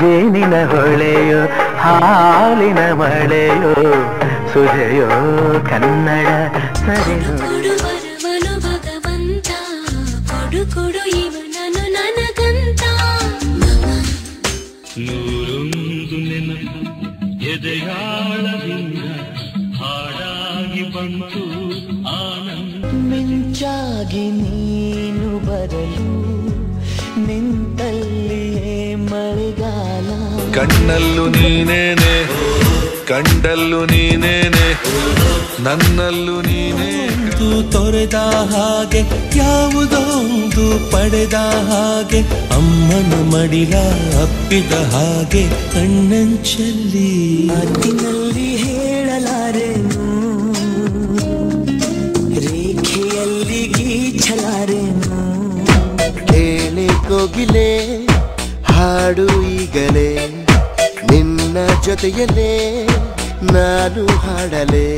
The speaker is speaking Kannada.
ಜೇನಿನ ಹೊಳೆಯೋ ಹಾಲಿನ ಮಳೆಯೋ ಸುಜೆಯೋ ಕನ್ನಡ ಸರಿ ಭಗವಂತ ಕೊಡು ಕೊಡು ಇವನನು ನನಗಂತ ನೂರೊಂದು ನೆನಪು ಎದೆಯಾಳದಿಂದ ಹಾಡಾಗಿ ಬಂತು ಆನಂದ ಮಿಂಚಾಗಿ ನೀನು ಬರಲು ನಿಂತಲ್ಲಿಯೇ ಮಳೆಗಾಲ ಕಣ್ಣಲ್ಲೂ ನೀನೇನೆ ಕಂಡಲ್ಲೂ ನೀನೇನೆ ನನ್ನಲ್ಲೂ ನೀನೇ ತೊರೆದ ಹಾಗೆ ಯಾವುದೊಂದು ಪಡೆದ ಹಾಗೆ ಅಮ್ಮನ ಮಡಿಲ ಅಪ್ಪಿದ ಹಾಗೆ ಕಣ್ಣಂಚಲ್ಲಿ ಮಾತಿನಲ್ಲಿ ಹೇಳಲಾರೆನು ರೇಖೆಯಲ್ಲಿ ಗೀಚಲಾರೆನು ಕೇಳಿ ಕೋಗಿಲೆ ಹಾಡು ಈಗಲೇ ನಿನ್ನ ಜೊತೆಯಲ್ಲೇ ನಾನು ಹಾಡಲೇ